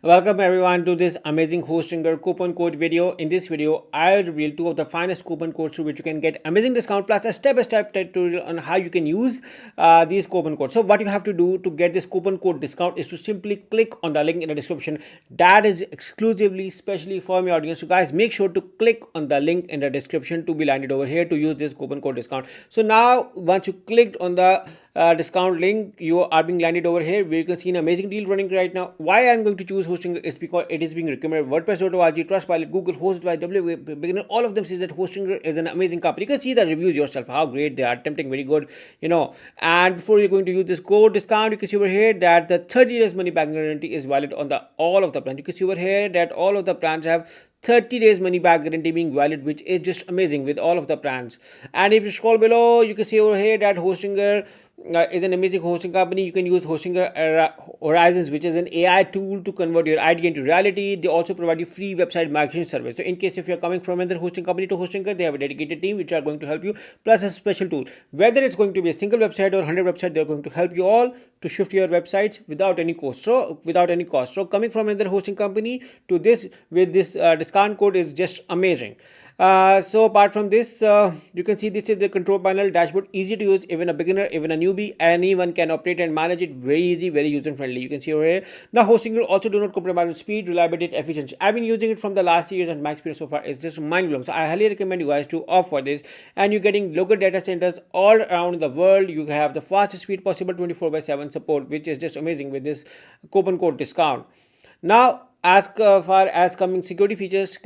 Welcome everyone to this amazing Hostinger coupon code video. In this video, I'll reveal two of the finest coupon codes through which you can get amazing discount plus a step-by-step tutorial on how you can use these coupon codes. So what you have to do to get this coupon code discount is to simply click on the link in the description. That is exclusively, specially for my audience. So guys, make sure to click on the link in the description to be landed over here to use this coupon code discount. So now once you clicked on the discount link, you are being landed over here where you can see an amazing deal running right now. Why I'm going to choose Hostinger is because it is being recommended WordPress.org, Trustpilot, Google, Host by Beginner. All of them says that Hostinger is an amazing company. You can see the reviews yourself, how great they are, tempting, very good, And before you're going to use this code discount, you can see over here that the 30 days money back guarantee is valid on all of the plans. You can see over here that all of the plans have 30 days money back guarantee being valid, which is just amazing with all of the plans. And if you scroll below, you can see over here that Hostinger is an amazing hosting company. You can use Hostinger Horizons, which is an AI tool to convert your idea into reality. They also provide you free website marketing service. So in case if you're coming from another hosting company to Hostinger, they have a dedicated team which are going to help you, plus a special tool. Whether it's going to be a single website or 100 websites, they're going to help you all to shift your websites without any cost. So coming from another hosting company to this with this discount code is just amazing. So apart from this, you can see this is the control panel dashboard, easy to use. Even a beginner, even a newbie, anyone can operate and manage it. Very easy, very user friendly. You can see over here. Now Hostinger also do not compromise on speed, reliability, efficiency. I've been using it from the last years and my experience so far is just mind blowing. So I highly recommend you guys to opt for this. And you're getting local data centers all around the world. You have the fastest speed possible, 24/7 support, which is just amazing with this coupon code discount. Now, as far as coming security features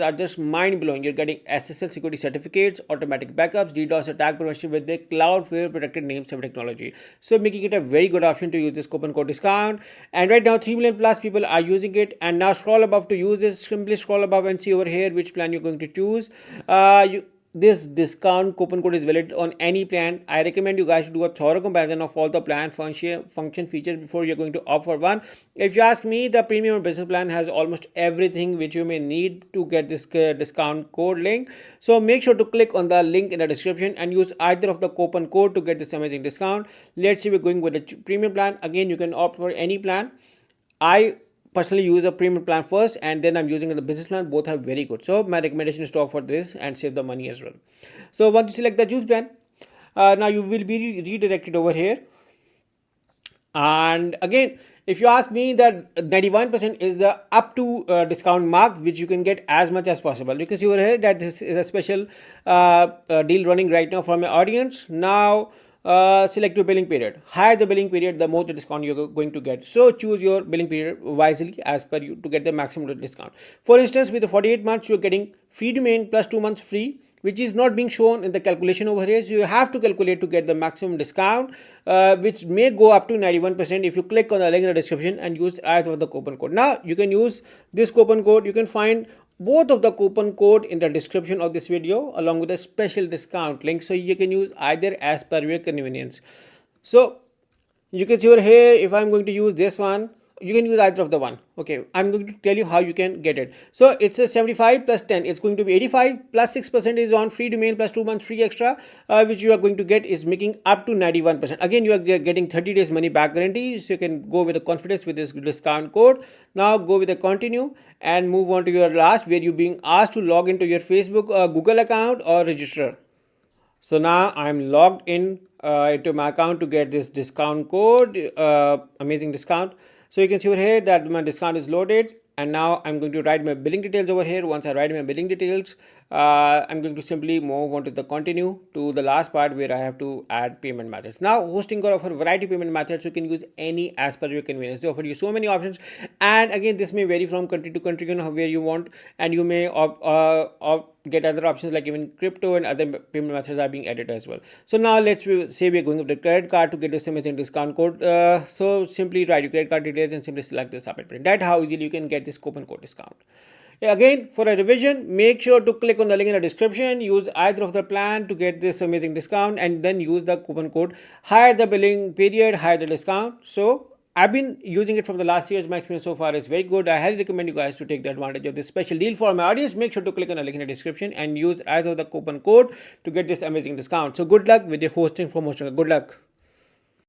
are just mind-blowing. You're getting SSL security certificates, automatic backups, DDoS attack prevention with the Cloudflare protected name server technology. So making it a very good option to use this coupon code discount. And right now 3 million plus people are using it. And now scroll above to use this. Simply scroll above and see over here which plan you're going to choose. This discount coupon code is valid on any plan. I recommend you guys to do a thorough comparison of all the plan function features before you're going to opt for one. If you ask me, the premium or business plan has almost everything which you may need to get this discount code link. So make sure to click on the link in the description and use either of the coupon code to get this amazing discount. Let's say we're going with the premium plan. Again, you can opt for any plan. I personally use a premium plan first and then I'm using the business plan. Both are very good. So my recommendation is to opt for this and save the money as well. So once you select the juice plan, now you will be redirected over here. And again, if you ask me, that 91% is the up to discount mark, which you can get as much as possible. You can see over here that this is a special deal running right now for my audience. Now select your billing period. Higher the billing period, the more the discount you're going to get. So choose your billing period wisely as per you to get the maximum discount. For instance, with the 48 months, you're getting free domain plus 2 months free, which is not being shown in the calculation over here. So you have to calculate to get the maximum discount, which may go up to 91% if you click on the link in the description and use either of the coupon code. Now you can use this coupon code. You can find both of the coupon code in the description of this video along with a special discount link. So you can use either as per your convenience. So you can see over here, if I'm going to use this one, you can use either of the one. Okay, I'm going to tell you how you can get it. So it's a 75 plus 10. It's going to be 85 plus 6% is on free domain plus 2 months free extra, which you are going to get is making up to 91%. Again, you are getting 30 days money back guarantee. So you can go with the confidence with this discount code. Now go with the continue and move on to your last, where you're being asked to log into your Facebook Google account or register. So now I'm logged in into my account to get this discount code, amazing discount. So you can see over here that my discount is loaded, and now I'm going to write my billing details over here. Once I write my billing details, I'm going to simply move on to the continue to the last part where I have to add payment methods. Now Hostinger offer variety of payment methods. You can use any as per your convenience. They offer you so many options, and again this may vary from country to country, where you want, and you may get other options like even crypto and other payment methods are being added as well. So now let's say we're going with the credit card to get this amazing discount code. So simply write your credit card details and simply select the submit button. That's how easily you can get this coupon code discount. Again, for a revision, make sure to click on the link in the description, use either of the plan to get this amazing discount, and then use the coupon code. Higher the billing period, higher the discount. So I've been using it from the last year's. My experience so far is very good. I highly recommend you guys to take the advantage of this special deal for my audience. Make sure to click on the link in the description and use either the coupon code to get this amazing discount. So good luck with your hosting from Hostinger. Good luck.